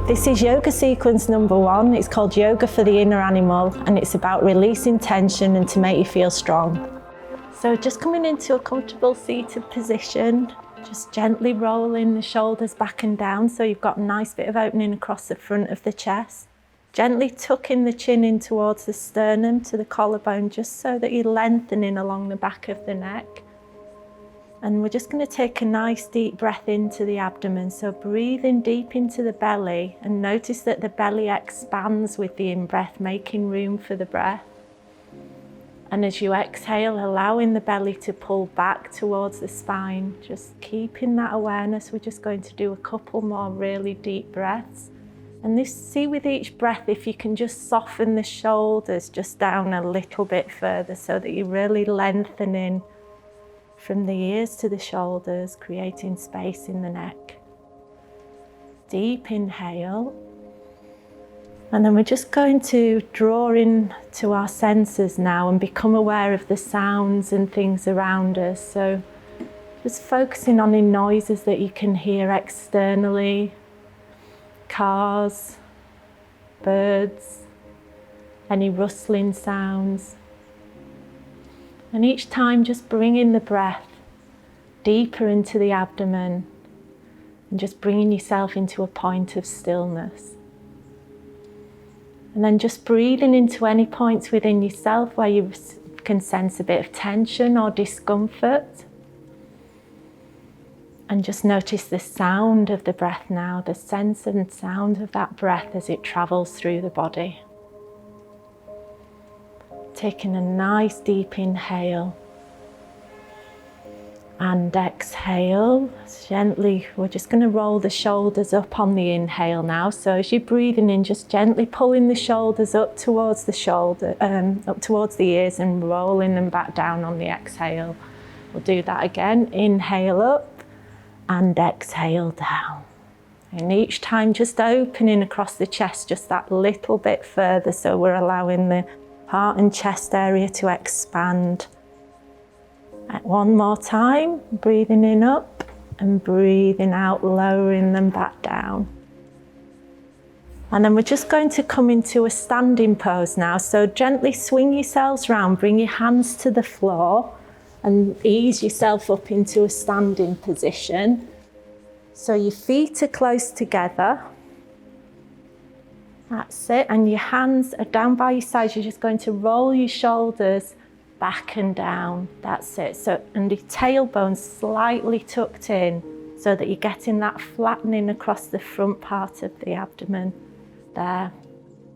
This is yoga sequence number 1. It's called Yoga for the Inner Animal, and it's about releasing tension and to make you feel strong. So just coming into a comfortable seated position, just gently rolling the shoulders back and down so you've got a nice bit of opening across the front of the chest. Gently tucking the chin in towards the sternum to the collarbone, just so that you're lengthening along the back of the neck. And we're just going to take a nice deep breath into the abdomen. So breathing deep into the belly, and notice that the belly expands with the in-breath, making room for the breath. And as you exhale, allowing the belly to pull back towards the spine, just keeping that awareness. We're just going to do a couple more really deep breaths. And see with each breath if you can just soften the shoulders just down a little bit further, so that you're really lengthening from the ears to the shoulders, creating space in the neck. Deep inhale. And then we're just going to draw in to our senses now and become aware of the sounds and things around us. So just focusing on the noises that you can hear externally, cars, birds, any rustling sounds. And each time just bringing the breath deeper into the abdomen and just bringing yourself into a point of stillness. And then just breathing into any points within yourself where you can sense a bit of tension or discomfort. And just notice the sound of the breath now, the sense and sound of that breath as it travels through the body. Taking a nice deep inhale and exhale. Gently, we're just going to roll the shoulders up on the inhale now. So as you're breathing in, just gently pulling the shoulders up towards the up towards the ears and rolling them back down on the exhale. We'll do that again. Inhale up and exhale down. And each time just opening across the chest just that little bit further, so we're allowing the heart and chest area to expand. One more time, breathing in up and breathing out, lowering them back down. And then we're just going to come into a standing pose now. So gently swing yourselves round, bring your hands to the floor and ease yourself up into a standing position. So your feet are close together. That's it, and your hands are down by your sides. You're just going to roll your shoulders back and down. That's it. So, and your tailbone slightly tucked in so that you're getting that flattening across the front part of the abdomen. There.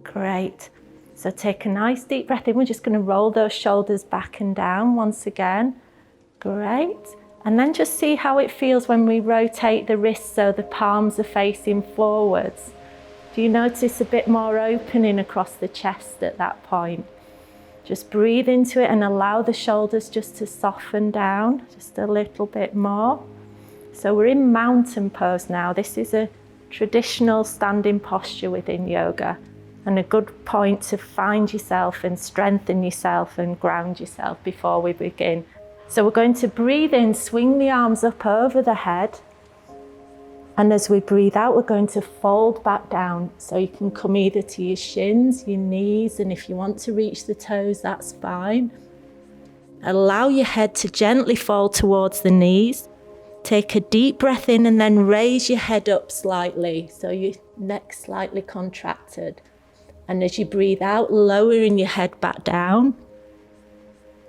Great. So take a nice deep breath in. We're just going to roll those shoulders back and down once again. Great. And then just see how it feels when we rotate the wrists so the palms are facing forwards. Do you notice a bit more opening across the chest at that point? Just breathe into it and allow the shoulders just to soften down just a little bit more. So we're in mountain pose now. This is a traditional standing posture within yoga, and a good point to find yourself and strengthen yourself and ground yourself before we begin. So we're going to breathe in, swing the arms up over the head. And as we breathe out, we're going to fold back down. So you can come either to your shins, your knees, and if you want to reach the toes, that's fine. Allow your head to gently fall towards the knees. Take a deep breath in and then raise your head up slightly. So your neck slightly contracted. And as you breathe out, lowering your head back down.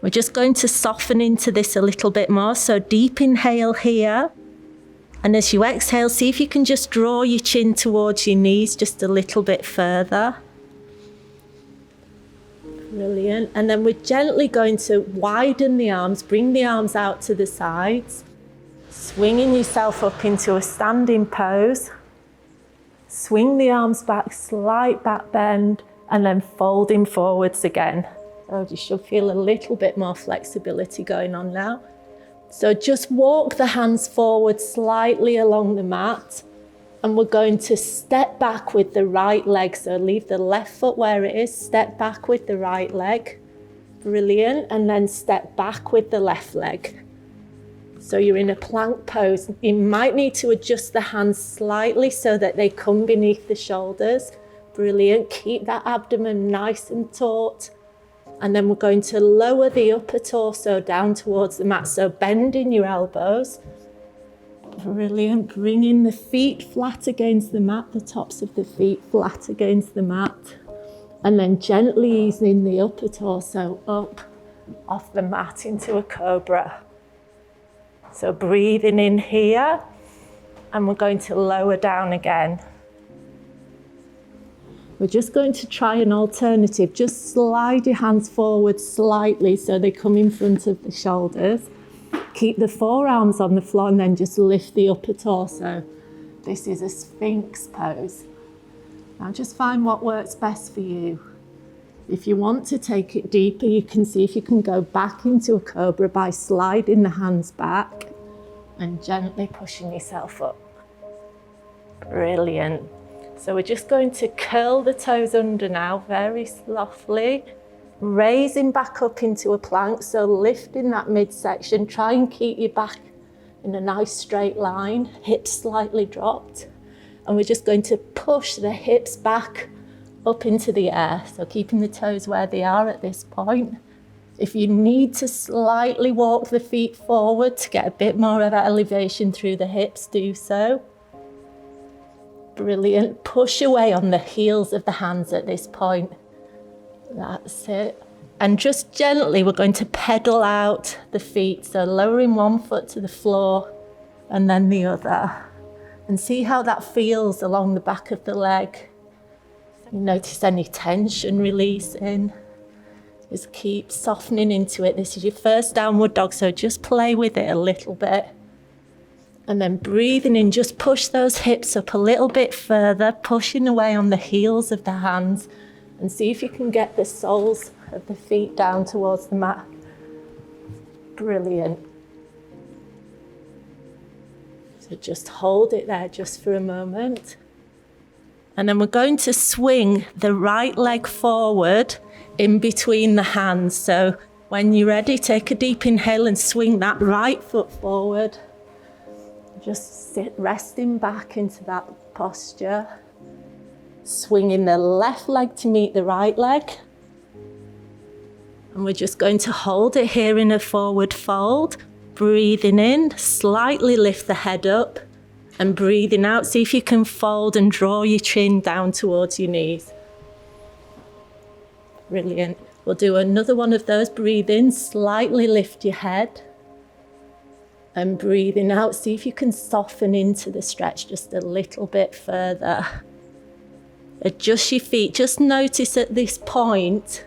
We're just going to soften into this a little bit more. So deep inhale here. And as you exhale, see if you can just draw your chin towards your knees just a little bit further. Brilliant. And then we're gently going to widen the arms, bring the arms out to the sides, swinging yourself up into a standing pose. Swing the arms back, slight back bend, and then folding forwards again. So you should feel a little bit more flexibility going on now. So just walk the hands forward slightly along the mat, and we're going to step back with the right leg. So leave the left foot where it is, step back with the right leg. Brilliant. And then step back with the left leg. So you're in a plank pose. You might need to adjust the hands slightly so that they come beneath the shoulders. Brilliant. Keep that abdomen nice and taut. And then we're going to lower the upper torso down towards the mat. So bending your elbows. Brilliant. Bringing the feet flat against the mat, the tops of the feet flat against the mat. And then gently easing the upper torso up off the mat into a cobra. So breathing in here, and we're going to lower down again. We're just going to try an alternative. Just slide your hands forward slightly so they come in front of the shoulders. Keep the forearms on the floor and then just lift the upper torso. This is a Sphinx pose. Now just find what works best for you. If you want to take it deeper, you can see if you can go back into a cobra by sliding the hands back and gently pushing yourself up. Brilliant. So we're just going to curl the toes under now, very softly, raising back up into a plank. So lifting that midsection, try and keep your back in a nice straight line, hips slightly dropped. And we're just going to push the hips back up into the air, so keeping the toes where they are at this point. If you need to slightly walk the feet forward to get a bit more of elevation through the hips, do so. Brilliant. Push away on the heels of the hands at this point. That's it. And just gently, we're going to pedal out the feet, so lowering one foot to the floor and then the other. And see how that feels along the back of the leg. You notice any tension releasing. Just keep softening into it. This is your first downward dog, so just play with it a little bit. And then breathing in, just push those hips up a little bit further, pushing away on the heels of the hands, and see if you can get the soles of the feet down towards the mat. Brilliant. So just hold it there just for a moment. And then we're going to swing the right leg forward in between the hands. So when you're ready, take a deep inhale and swing that right foot forward. Just sit, resting back into that posture. Swinging the left leg to meet the right leg. And we're just going to hold it here in a forward fold. Breathing in, slightly lift the head up. And breathing out, see if you can fold and draw your chin down towards your knees. Brilliant. We'll do another one of those. Breathe in, slightly lift your head. And breathing out, see if you can soften into the stretch just a little bit further. Adjust your feet. Just notice at this point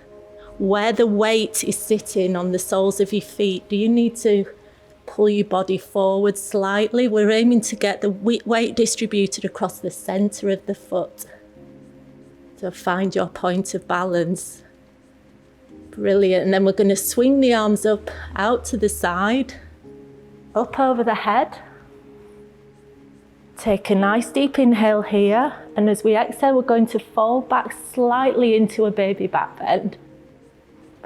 where the weight is sitting on the soles of your feet. Do you need to pull your body forward slightly? We're aiming to get the weight distributed across the center of the foot. So find your point of balance. Brilliant. And then we're going to swing the arms up, out to the side, up over the head. Take a nice deep inhale here. And as we exhale, we're going to fold back slightly into a baby back bend.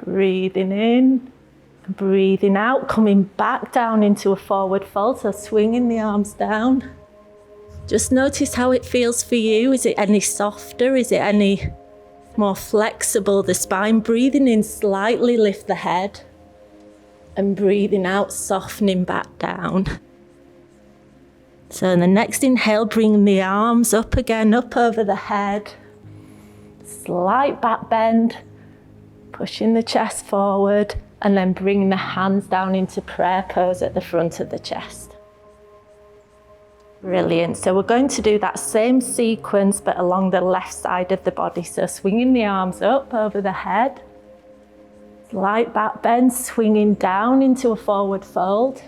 Breathing in. Breathing out, coming back down into a forward fold, so swinging the arms down. Just notice how it feels for you. Is it any softer? Is it any more flexible, the spine? Breathing in, slightly lift the head. And breathing out, softening back down. So in the next inhale, bring the arms up again, up over the head. Slight back bend, pushing the chest forward. And then bring the hands down into prayer pose at the front of the chest. Brilliant. So we're going to do that same sequence, but along the left side of the body. So swinging the arms up over the head. Slight back bend, swinging down into a forward fold.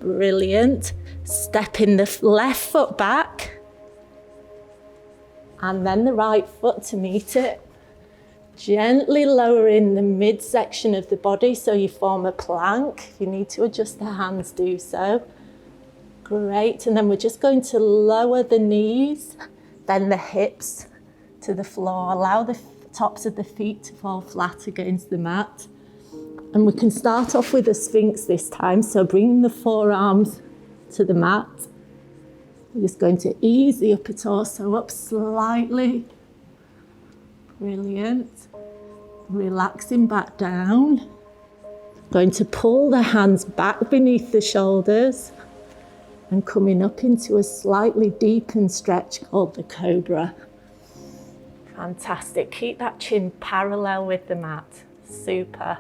Brilliant. Stepping the left foot back. And then the right foot to meet it. Gently lowering the midsection of the body so you form a plank. If you need to adjust the hands, do so. Great. And then we're just going to lower the knees, then the hips to the floor. Allow the tops of the feet to fall flat against the mat. And we can start off with a Sphinx this time. So bring the forearms to the mat. We're just going to ease the upper torso up slightly. Brilliant. Relaxing back down. Going to pull the hands back beneath the shoulders and coming up into a slightly deepened stretch called the Cobra. Fantastic. Keep that chin parallel with the mat. Super.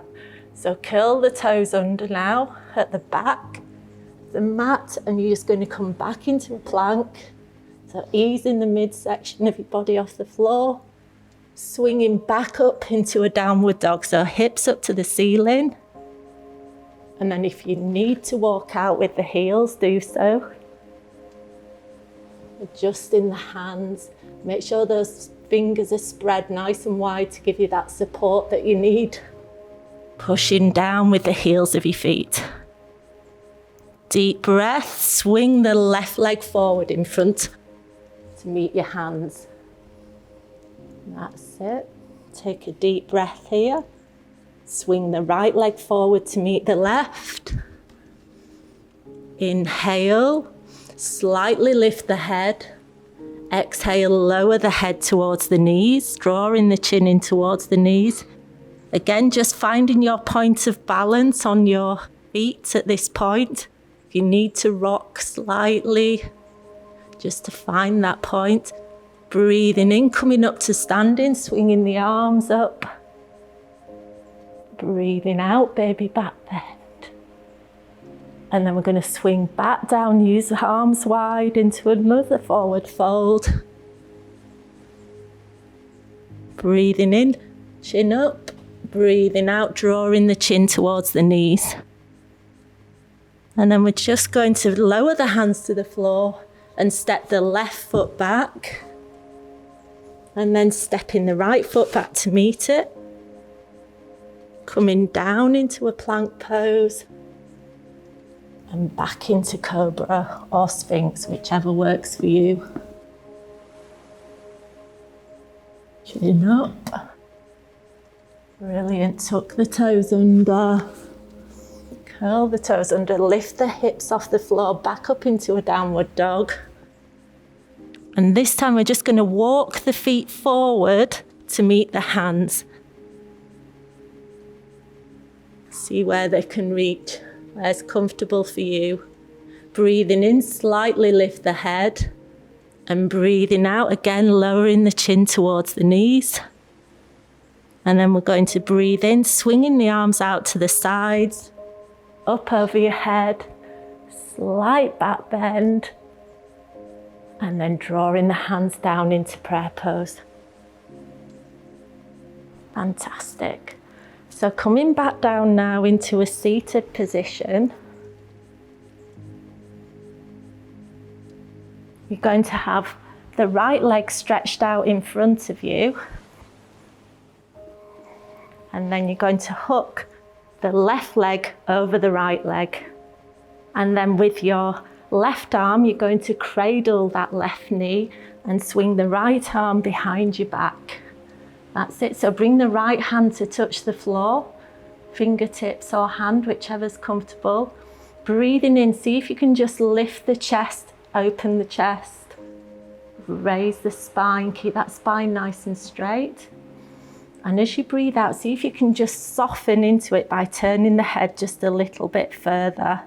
So curl the toes under now at the back of the mat, and you're just going to come back into a plank. So easing the midsection of your body off the floor, swinging back up into a downward dog. So hips up to the ceiling. And then if you need to walk out with the heels, do so. Adjusting the hands. Make sure those fingers are spread nice and wide to give you that support that you need. Pushing down with the heels of your feet. Deep breath. Swing the left leg forward in front to meet your hands. That's it. Take a deep breath here. Swing the right leg forward to meet the left. Inhale, slightly lift the head. Exhale, lower the head towards the knees, drawing the chin in towards the knees. Again, just finding your point of balance on your feet at this point. If you need to rock slightly, just to find that point. Breathing in, coming up to standing, swinging the arms up. Breathing out, baby back bend. And then we're going to swing back down, use the arms wide into another forward fold. Breathing in, chin up. Breathing out, drawing the chin towards the knees. And then we're just going to lower the hands to the floor and step the left foot back. And then stepping the right foot back to meet it. Coming down into a plank pose and back into Cobra or Sphinx, whichever works for you. Chin up. Brilliant. Tuck the toes under. Curl the toes under. Lift the hips off the floor, back up into a downward dog. And this time we're just going to walk the feet forward to meet the hands. See where they can reach, where's comfortable for you. Breathing in, slightly lift the head. And breathing out, again, lowering the chin towards the knees. And then we're going to breathe in, swinging the arms out to the sides, up over your head, slight back bend. And then drawing the hands down into prayer pose. Fantastic. So coming back down now into a seated position. You're going to have the right leg stretched out in front of you. And then you're going to hook the left leg over the right leg. And then with your left arm, you're going to cradle that left knee and swing the right arm behind your back. That's it. So bring the right hand to touch the floor, fingertips or hand, whichever's comfortable. Breathing in, see if you can just lift the chest, open the chest, raise the spine, keep that spine nice and straight. And as you breathe out, see if you can just soften into it by turning the head just a little bit further.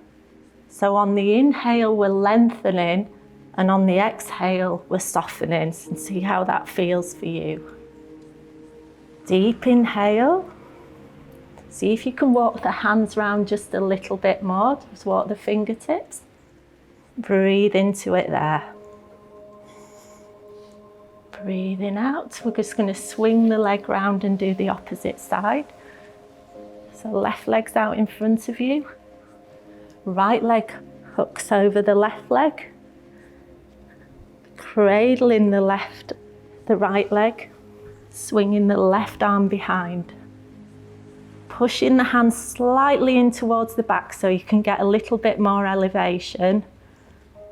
So on the inhale, we're lengthening, and on the exhale, we're softening. And see how that feels for you. Deep inhale. See if you can walk the hands round just a little bit more. Just walk the fingertips. Breathe into it there. Breathing out. We're just going to swing the leg round and do the opposite side. So left leg's out in front of you. Right leg hooks over the left leg. Cradling the right leg. Swinging the left arm behind. Pushing the hands slightly in towards the back so you can get a little bit more elevation.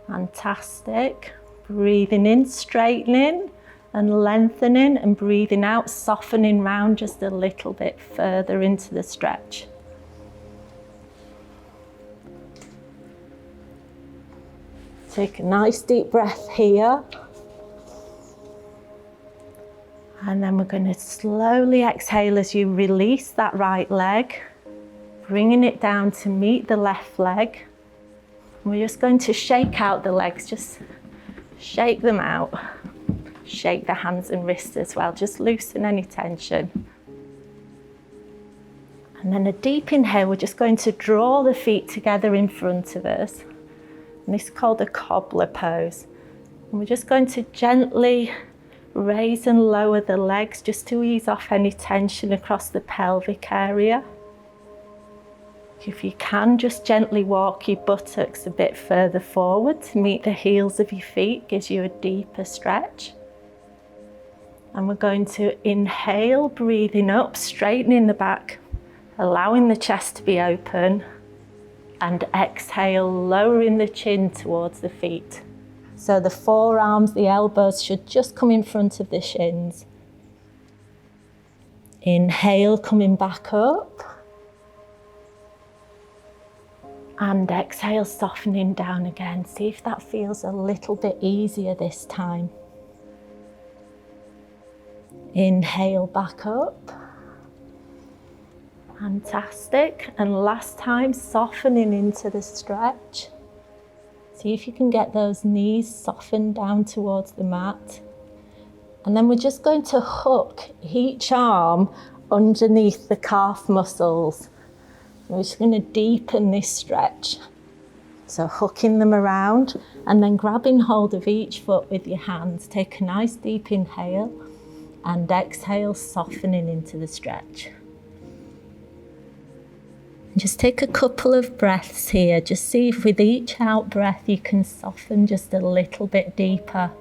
Fantastic. Breathing in, straightening and lengthening, and breathing out, softening round just a little bit further into the stretch. Take a nice deep breath here. And then we're going to slowly exhale as you release that right leg, bringing it down to meet the left leg. And we're just going to shake out the legs, just shake them out. Shake the hands and wrists as well, just loosen any tension. And then a deep inhale, we're just going to draw the feet together in front of us. And this is called a Cobbler Pose. And we're just going to gently raise and lower the legs just to ease off any tension across the pelvic area. If you can, just gently walk your buttocks a bit further forward to meet the heels of your feet, gives you a deeper stretch. And we're going to inhale, breathing up, straightening the back, allowing the chest to be open, and exhale, lowering the chin towards the feet. So the forearms, the elbows should just come in front of the shins. Inhale, coming back up. And exhale, softening down again. See if that feels a little bit easier this time. Inhale, back up. Fantastic. And last time, softening into the stretch. See if you can get those knees softened down towards the mat. And then we're just going to hook each arm underneath the calf muscles. We're just going to deepen this stretch. So hooking them around and then grabbing hold of each foot with your hands. Take a nice deep inhale and exhale, softening into the stretch. Just take a couple of breaths here. Just see if with each out breath you can soften just a little bit deeper.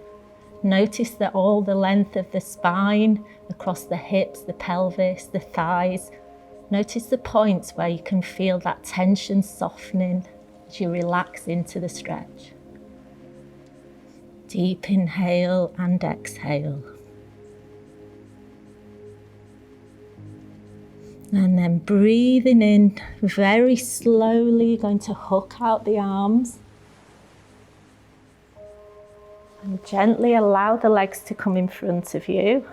Notice that all the length of the spine, across the hips, the pelvis, the thighs. Notice the points where you can feel that tension softening as you relax into the stretch. Deep inhale and exhale. And then breathing in very slowly, going to hook out the arms. And gently allow the legs to come in front of you.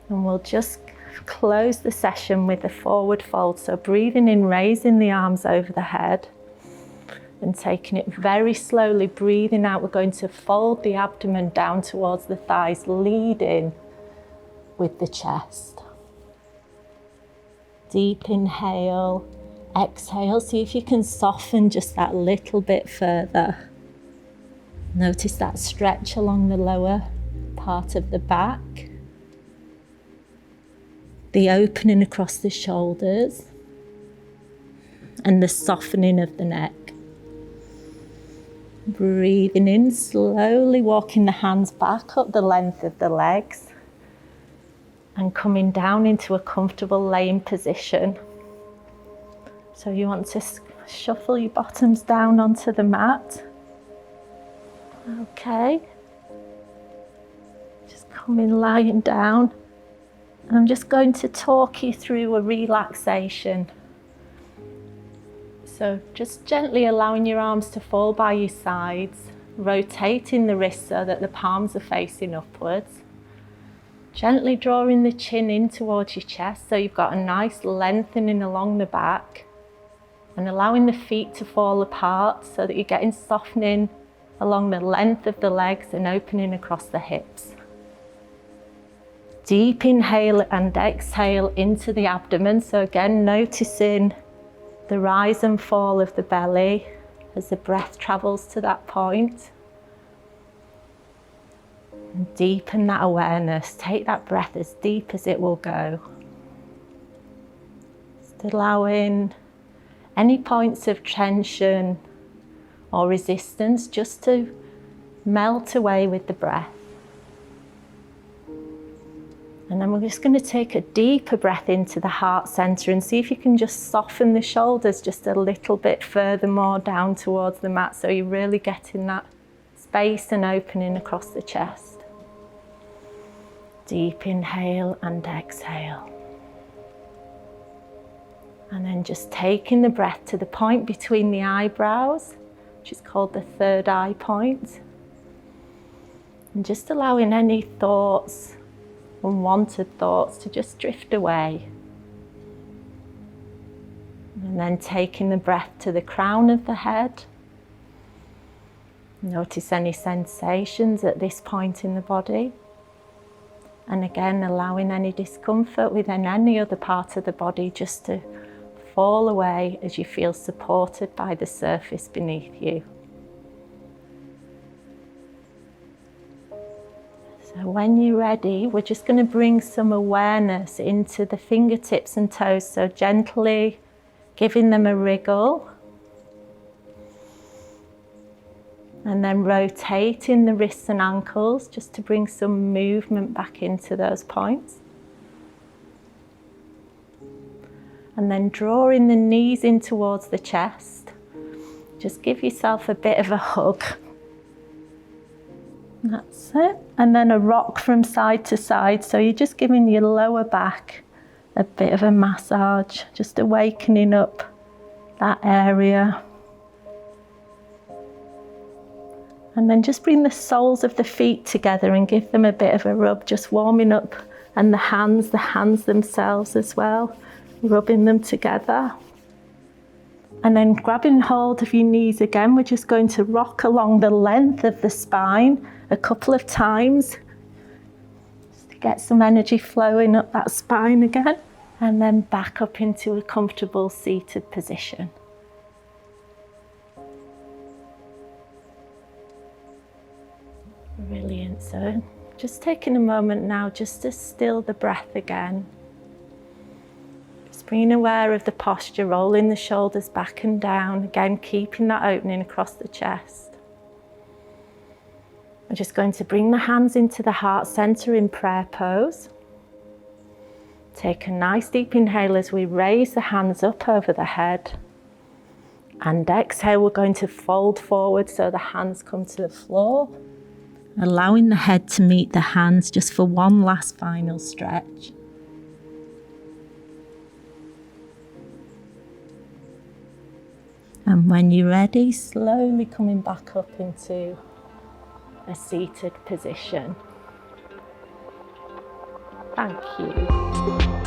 And we'll just close the session with a forward fold. So breathing in, raising the arms over the head. And taking it very slowly, breathing out, we're going to fold the abdomen down towards the thighs, leading with the chest. Deep inhale, exhale. See if you can soften just that little bit further. Notice that stretch along the lower part of the back. The opening across the shoulders. And the softening of the neck. Breathing in, slowly walking the hands back up the length of the legs. And coming down into a comfortable laying position. So you want to shuffle your bottoms down onto the mat. Okay. Just coming lying down. And I'm just going to talk you through a relaxation. So just gently allowing your arms to fall by your sides, rotating the wrists so that the palms are facing upwards. Gently drawing the chin in towards your chest so you've got a nice lengthening along the back, and allowing the feet to fall apart so that you're getting softening along the length of the legs and opening across the hips. Deep inhale and exhale into the abdomen. So again, noticing the rise and fall of the belly as the breath travels to that point. And deepen that awareness. Take that breath as deep as it will go. Just allowing any points of tension or resistance just to melt away with the breath. And then we're just going to take a deeper breath into the heart center and see if you can just soften the shoulders just a little bit further more down towards the mat so you're really getting that space and opening across the chest. Deep inhale and exhale. And then just taking the breath to the point between the eyebrows which is called the third eye point. And just allowing any thoughts, unwanted thoughts, to just drift away. And then taking the breath to the crown of the head. Notice any sensations at this point in the body. And again, allowing any discomfort within any other part of the body just to fall away as you feel supported by the surface beneath you. So when you're ready, we're just going to bring some awareness into the fingertips and toes, so gently giving them a wriggle. And then rotating the wrists and ankles just to bring some movement back into those points. And then drawing the knees in towards the chest. Just give yourself a bit of a hug. That's it. And then a rock from side to side. So you're just giving your lower back a bit of a massage, just awakening up that area. And then just bring the soles of the feet together and give them a bit of a rub, just warming up. And the hands themselves as well, rubbing them together. And then grabbing hold of your knees again, we're just going to rock along the length of the spine a couple of times, just to get some energy flowing up that spine again. And then back up into a comfortable seated position. Brilliant. So just taking a moment now just to still the breath again. Just being aware of the posture, rolling the shoulders back and down, again keeping that opening across the chest. We're just going to bring the hands into the heart center in prayer pose. Take a nice deep inhale as we raise the hands up over the head. And exhale, we're going to fold forward so the hands come to the floor. Allowing the head to meet the hands just for one last final stretch. And when you're ready, slowly coming back up into a seated position. Thank you.